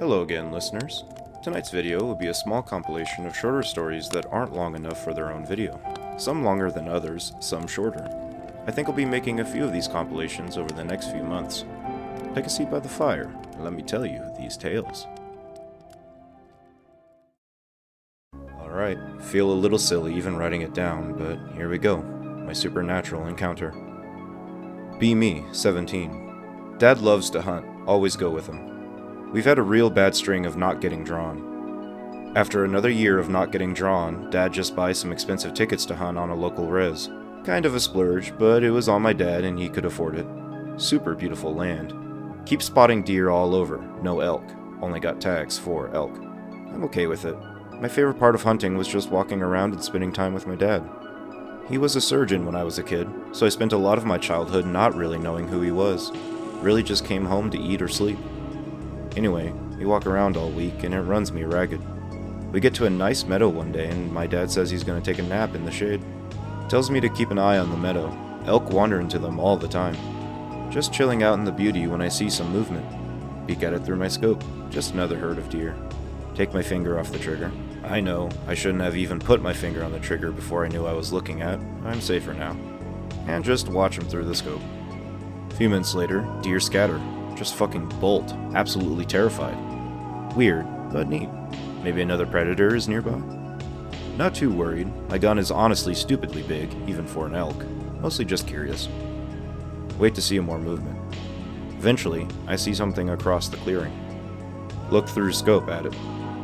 Hello again, listeners. Tonight's video will be a small compilation of shorter stories that aren't long enough for their own video. Some longer than others, some shorter. I think I'll be making a few of these compilations over the next few months. Take a seat by the fire, and let me tell you these tales. Alright, feel a little silly even writing it down, but here we go. My supernatural encounter. Be me, 17. Dad loves to hunt, always go with him. We've had a real bad string of not getting drawn. After another year of not getting drawn, Dad just buys some expensive tickets to hunt on a local res. Kind of a splurge, but it was on my dad and he could afford it. Super beautiful land. Keep spotting deer all over, no elk. Only got tags for elk. I'm okay with it. My favorite part of hunting was just walking around and spending time with my dad. He was a surgeon when I was a kid, so I spent a lot of my childhood not really knowing who he was. Really just came home to eat or sleep. Anyway, we walk around all week and it runs me ragged. We get to a nice meadow one day and my dad says he's going to take a nap in the shade. Tells me to keep an eye on the meadow. Elk wander into them all the time. Just chilling out in the beauty when I see some movement. Peek at it through my scope. Just another herd of deer. Take my finger off the trigger. I know, I shouldn't have even put my finger on the trigger before I knew I was looking at. I'm safer now. And just watch them through the scope. A few minutes later, deer scatter. Just fucking bolt. Absolutely terrified. Weird, but neat. Maybe another predator is nearby? Not too worried. My gun is honestly stupidly big, even for an elk. Mostly just curious. Wait to see more movement. Eventually, I see something across the clearing. Look through scope at it.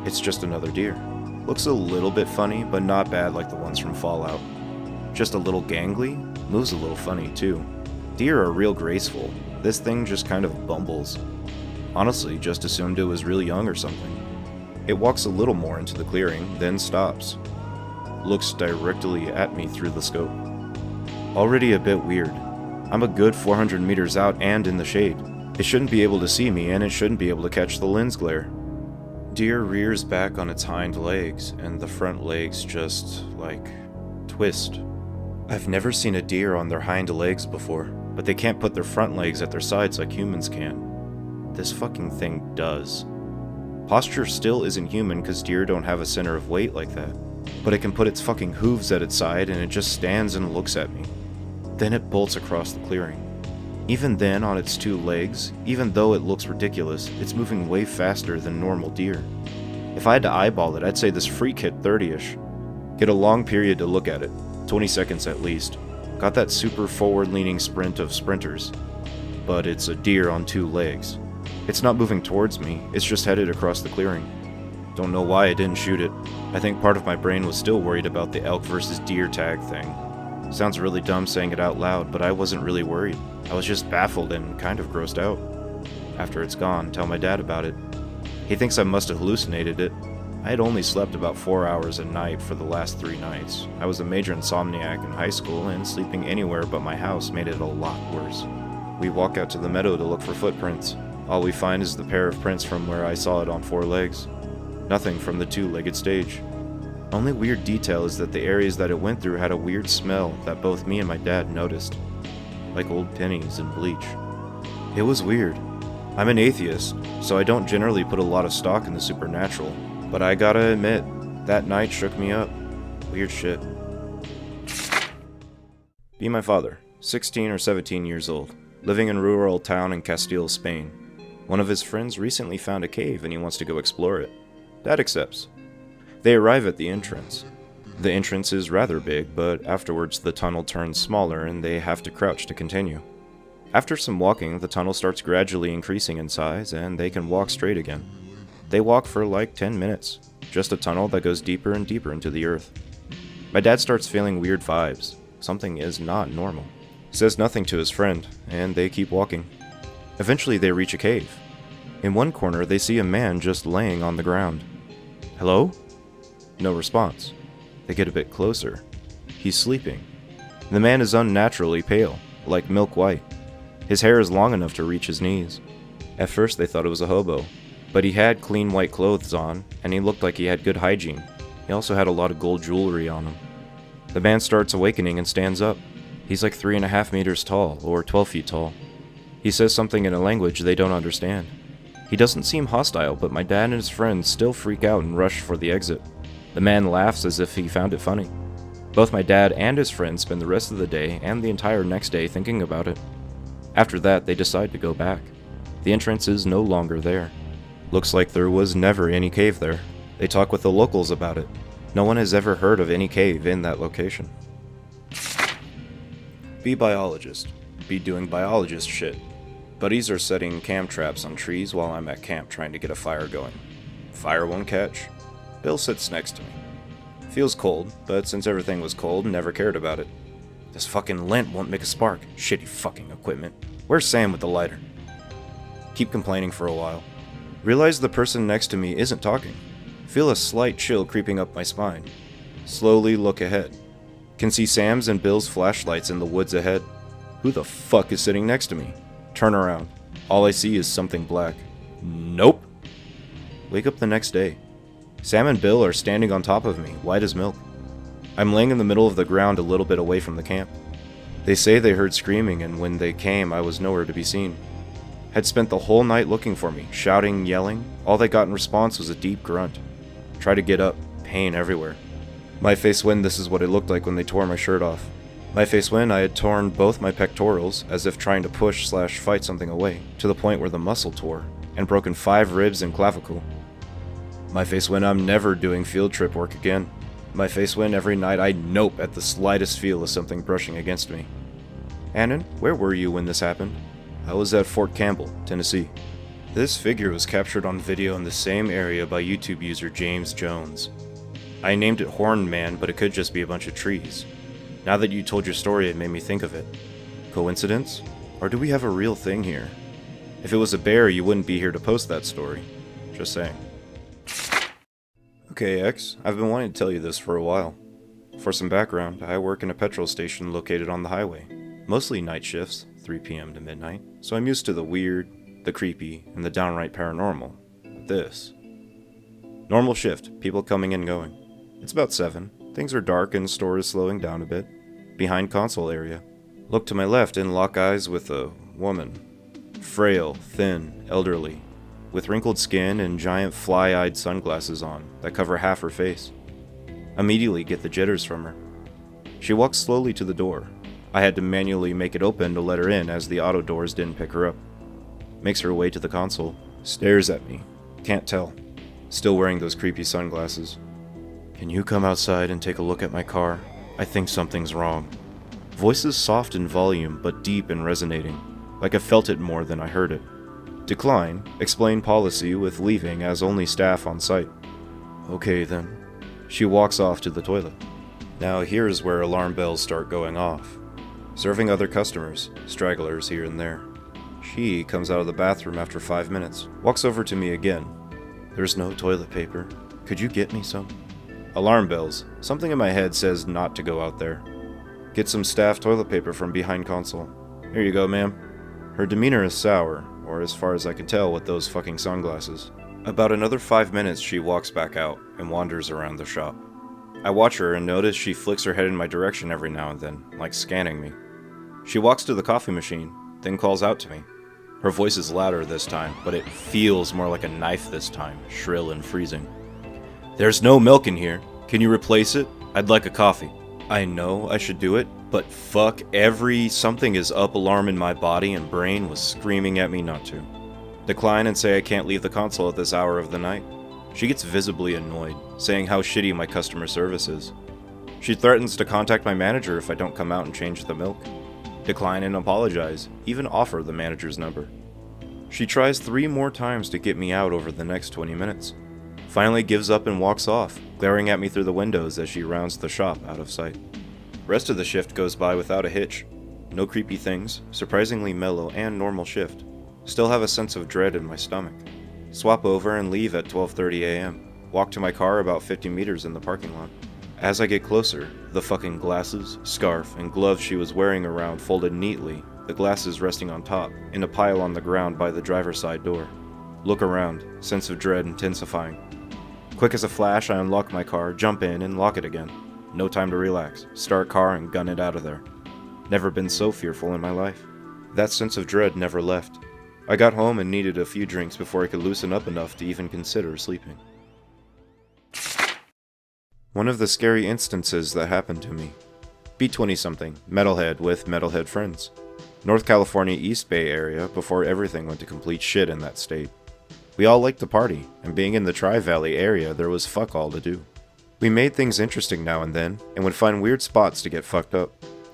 It's just another deer. Looks a little bit funny, but not bad like the ones from Fallout. Just a little gangly, moves a little funny too. Deer are real graceful. This thing just kind of bumbles. Honestly, just assumed it was really young or something. It walks a little more into the clearing, then stops. Looks directly at me through the scope. Already a bit weird. I'm a good 400 meters out and in the shade. It shouldn't be able to see me and it shouldn't be able to catch the lens glare. Deer rears back on its hind legs and the front legs just, twist. I've never seen a deer on their hind legs before, but they can't put their front legs at their sides like humans can. This fucking thing does. Posture still isn't human because deer don't have a center of weight like that, but it can put its fucking hooves at its side and it just stands and looks at me. Then it bolts across the clearing. Even then, on its two legs, even though it looks ridiculous, it's moving way faster than normal deer. If I had to eyeball it, I'd say this freak hit 30-ish. Get a long period to look at it, 20 seconds at least. Got that super forward-leaning sprint of sprinters. But it's a deer on two legs. It's not moving towards me, it's just headed across the clearing. Don't know why I didn't shoot it. I think part of my brain was still worried about the elk versus deer tag thing. Sounds really dumb saying it out loud, but I wasn't really worried. I was just baffled and kind of grossed out. After it's gone, tell my dad about it. He thinks I must have hallucinated it. I had only slept about 4 hours a night for the last 3 nights. I was a major insomniac in high school, and sleeping anywhere but my house made it a lot worse. We walk out to the meadow to look for footprints. All we find is the pair of prints from where I saw it on 4 legs. Nothing from the 2-legged stage. Only weird detail is that the areas that it went through had a weird smell that both me and my dad noticed. Like old pennies and bleach. It was weird. I'm an atheist, so I don't generally put a lot of stock in the supernatural, but I gotta admit, that night shook me up. Weird shit. Be my father, 16 or 17 years old, living in a rural town in Castile, Spain. One of his friends recently found a cave and he wants to go explore it. Dad accepts. They arrive at the entrance. The entrance is rather big, but afterwards the tunnel turns smaller and they have to crouch to continue. After some walking, the tunnel starts gradually increasing in size and they can walk straight again. They walk for like 10 minutes, just a tunnel that goes deeper and deeper into the earth. My dad starts feeling weird vibes. Something is not normal. Says nothing to his friend, and they keep walking. Eventually they reach a cave. In one corner they see a man just laying on the ground. Hello? No response. They get a bit closer. He's sleeping. The man is unnaturally pale, like milk white. His hair is long enough to reach his knees. At first they thought it was a hobo, but he had clean white clothes on, and he looked like he had good hygiene. He also had a lot of gold jewelry on him. The man starts awakening and stands up. He's like 3.5 meters tall, or 12 feet tall. He says something in a language they don't understand. He doesn't seem hostile, but my dad and his friends still freak out and rush for the exit. The man laughs as if he found it funny. Both my dad and his friends spend the rest of the day and the entire next day thinking about it. After that, they decide to go back. The entrance is no longer there. Looks like there was never any cave there. They talk with the locals about it. No one has ever heard of any cave in that location. Be biologist. Be doing biologist shit. Buddies are setting cam traps on trees while I'm at camp trying to get a fire going. Fire won't catch. Bill sits next to me. Feels cold, but since everything was cold, never cared about it. This fucking lint won't make a spark. Shitty fucking equipment. Where's Sam with the lighter? Keep complaining for a while. Realize the person next to me isn't talking. Feel a slight chill creeping up my spine. Slowly look ahead. Can see Sam's and Bill's flashlights in the woods ahead. Who the fuck is sitting next to me? Turn around. All I see is something black. Nope. Wake up the next day. Sam and Bill are standing on top of me, white as milk. I'm laying in the middle of the ground a little bit away from the camp. They say they heard screaming, and when they came, I was nowhere to be seen. Had spent the whole night looking for me, shouting, yelling. All they got in response was a deep grunt. Try to get up, pain everywhere. My face when this is what it looked like when they tore my shirt off. My face when I had torn both my pectorals, as if trying to push/fight something away, to the point where the muscle tore, and broken 5 ribs and clavicle. My face when I'm never doing field trip work again. My face when every night I nope at the slightest feel of something brushing against me. Annan, where were you when this happened? I was at Fort Campbell, Tennessee. This figure was captured on video in the same area by YouTube user James Jones. I named it Horn Man, but it could just be a bunch of trees. Now that you told your story, it made me think of it. Coincidence? Or do we have a real thing here? If it was a bear, you wouldn't be here to post that story. Just saying. Okay, X, I've been wanting to tell you this for a while. For some background, I work in a petrol station located on the highway. Mostly night shifts, 3 p.m. to midnight, so I'm used to the weird, the creepy, and the downright paranormal. But this. Normal shift, people coming and going. It's about 7. Things are dark and store is slowing down a bit. Behind console area. Look to my left and lock eyes with a woman. Frail, thin, elderly, with wrinkled skin and giant fly-eyed sunglasses on that cover half her face. Immediately get the jitters from her. She walks slowly to the door. I had to manually make it open to let her in as the auto doors didn't pick her up. Makes her way to the console. Stares at me. Can't tell. Still wearing those creepy sunglasses. Can you come outside and take a look at my car? I think something's wrong. Voice is soft in volume, but deep and resonating. Like I felt it more than I heard it. Decline. Explain policy with leaving as only staff on site. Okay then. She walks off to the toilet. Now here's where alarm bells start going off. Serving other customers, stragglers here and there. She comes out of the bathroom after 5 minutes. Walks over to me again. There's no toilet paper. Could you get me some? Alarm bells. Something in my head says not to go out there. Get some staff toilet paper from behind console. Here you go, ma'am. Her demeanor is sour, or as far as I can tell with those fucking sunglasses. About another 5 minutes she walks back out and wanders around the shop. I watch her and notice she flicks her head in my direction every now and then, like scanning me. She walks to the coffee machine, then calls out to me. Her voice is louder this time, but it feels more like a knife this time, shrill and freezing. There's no milk in here. Can you replace it? I'd like a coffee. I know I should do it, but fuck every something is up alarm in my body and brain was screaming at me not to. Decline and say I can't leave the console at this hour of the night. She gets visibly annoyed, saying how shitty my customer service is. She threatens to contact my manager if I don't come out and change the milk. Decline and apologize, even offer the manager's number. She tries 3 more times to get me out over the next 20 minutes. Finally gives up and walks off, glaring at me through the windows as she rounds the shop out of sight. Rest of the shift goes by without a hitch. No creepy things, surprisingly mellow and normal shift. Still have a sense of dread in my stomach. Swap over and leave at 12:30 a.m. Walk to my car about 50 meters in the parking lot. As I get closer, the fucking glasses, scarf, and gloves she was wearing around folded neatly, the glasses resting on top, in a pile on the ground by the driver's side door. Look around, sense of dread intensifying. Quick as a flash, I unlock my car, jump in, and lock it again. No time to relax. Start car and gun it out of there. Never been so fearful in my life. That sense of dread never left. I got home and needed a few drinks before I could loosen up enough to even consider sleeping. One of the scary instances that happened to me. Be 20-something, metalhead with metalhead friends. North California East Bay area before everything went to complete shit in that state. We all liked to party, and being in the Tri-Valley area, there was fuck all to do. We made things interesting now and then, and would find weird spots to get fucked up.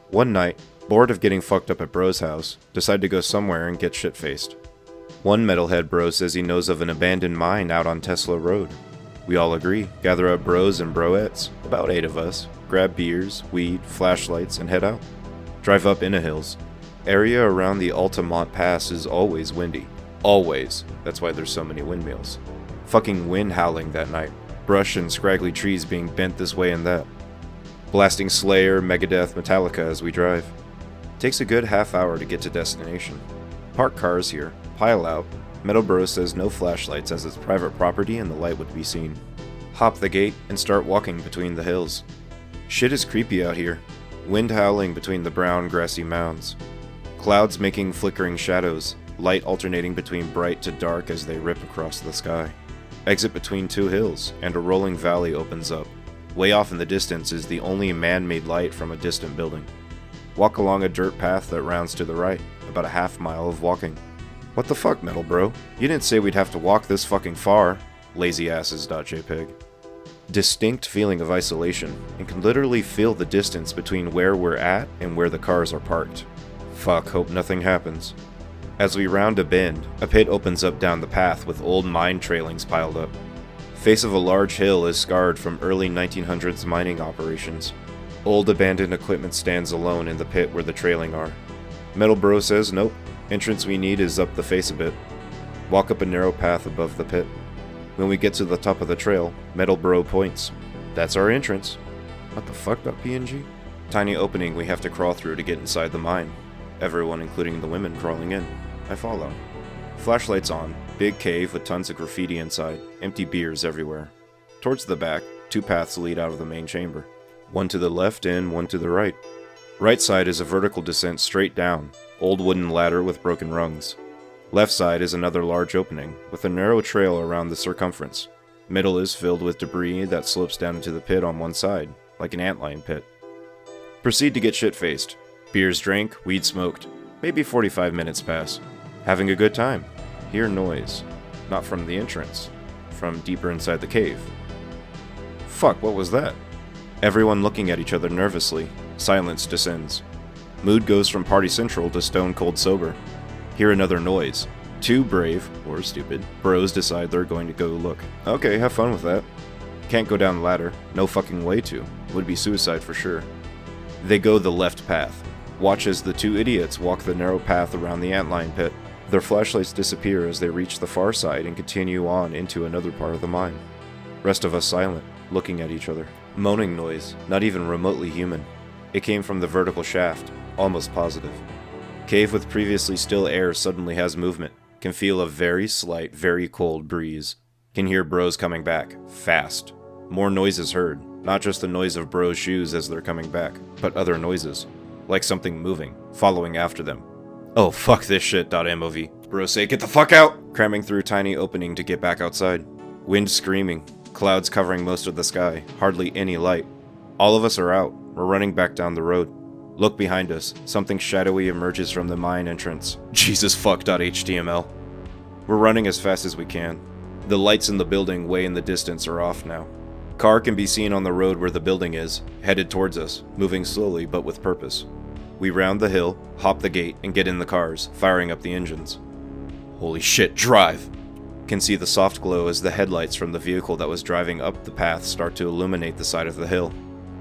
One night, bored of getting fucked up at bro's house, decided to go somewhere and get shit-faced. One metalhead bro says he knows of an abandoned mine out on Tesla Road. We all agree, gather up bros and broettes, about 8 of us, grab beers, weed, flashlights, and head out. Drive up Inna Hills. Area around the Altamont Pass is always windy. Always. That's why there's so many windmills. Fucking wind howling that night. Brush and scraggly trees being bent this way and that. Blasting Slayer, Megadeth, Metallica as we drive. Takes a good half hour to get to destination. Park cars here. Pile out. Metal Bro says no flashlights as it's private property and the light would be seen. Hop the gate and start walking between the hills. Shit is creepy out here. Wind howling between the brown grassy mounds. Clouds making flickering shadows, light alternating between bright to dark as they rip across the sky. Exit between 2 hills, and a rolling valley opens up. Way off in the distance is the only man-made light from a distant building. Walk along a dirt path that rounds to the right, about a half mile of walking. What the fuck, Metal Bro? You didn't say we'd have to walk this fucking far. Lazyasses.jpg. Distinct feeling of isolation, and can literally feel the distance between where we're at and where the cars are parked. Fuck, hope nothing happens. As we round a bend, a pit opens up down the path with old mine trailings piled up. Face of a large hill is scarred from early 1900s mining operations. Old abandoned equipment stands alone in the pit where the trailing are. Metal Bro says nope, entrance we need is up the face a bit. Walk up a narrow path above the pit. When we get to the top of the trail, Metal Bro points. That's our entrance. What the fuck, .png? Tiny opening we have to crawl through to get inside the mine. Everyone, including the women, crawling in. I follow. Flashlights on. Big cave with tons of graffiti inside. Empty beers everywhere. Towards the back, 2 paths lead out of the main chamber. One to the left and one to the right. Right side is a vertical descent straight down. Old wooden ladder with broken rungs. Left side is another large opening, with a narrow trail around the circumference. Middle is filled with debris that slopes down into the pit on one side, like an antlion pit. Proceed to get shit-faced. Beers drank, weed smoked. Maybe 45 minutes pass. Having a good time. Hear noise. Not from the entrance. From deeper inside the cave. Fuck, what was that? Everyone looking at each other nervously. Silence descends. Mood goes from party central to stone cold sober. Hear another noise. 2 brave, or stupid, bros decide they're going to go look. Okay, have fun with that. Can't go down the ladder. No fucking way to. Would be suicide for sure. They go the left path. Watch as the 2 idiots walk the narrow path around the antlion pit. Their flashlights disappear as they reach the far side and continue on into another part of the mine. Rest of us silent, looking at each other. Moaning noise, not even remotely human. It came from the vertical shaft, almost positive. Cave with previously still air suddenly has movement. Can feel a very slight, very cold breeze. Can hear bros coming back, fast. More noises heard, not just the noise of bros' shoes as they're coming back, but other noises. Like something moving, following after them. Oh fuck this shit, .mov. Bros say get the fuck out! Cramming through tiny opening to get back outside. Wind screaming, clouds covering most of the sky, hardly any light. All of us are out, we're running back down the road. Look behind us, something shadowy emerges from the mine entrance. Jesus fuck.html. We're running as fast as we can. The lights in the building way in the distance are off now. Car can be seen on the road where the building is, headed towards us, moving slowly but with purpose. We round the hill, hop the gate, and get in the cars, firing up the engines. Holy shit, drive! Can see the soft glow as the headlights from the vehicle that was driving up the path start to illuminate the side of the hill.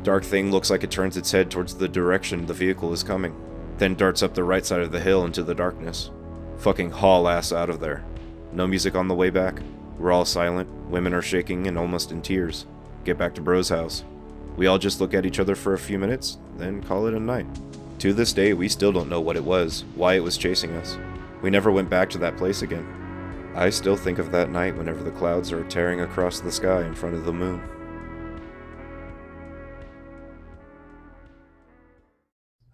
Dark thing looks like it turns its head towards the direction the vehicle is coming, then darts up the right side of the hill into the darkness. Fucking haul ass out of there. No music on the way back. We're all silent, women are shaking and almost in tears. Get back to bro's house. We all just look at each other for a few minutes, then call it a night. To this day, we still don't know what it was, why it was chasing us. We never went back to that place again. I still think of that night whenever the clouds are tearing across the sky in front of the moon.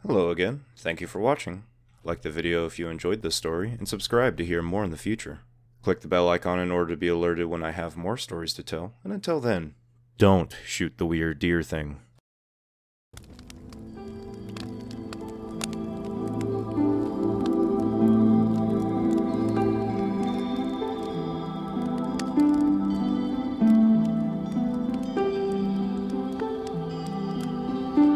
Hello again, thank you for watching. Like the video if you enjoyed this story, and subscribe to hear more in the future. Click the bell icon in order to be alerted when I have more stories to tell, and until then, don't shoot the weird deer thing.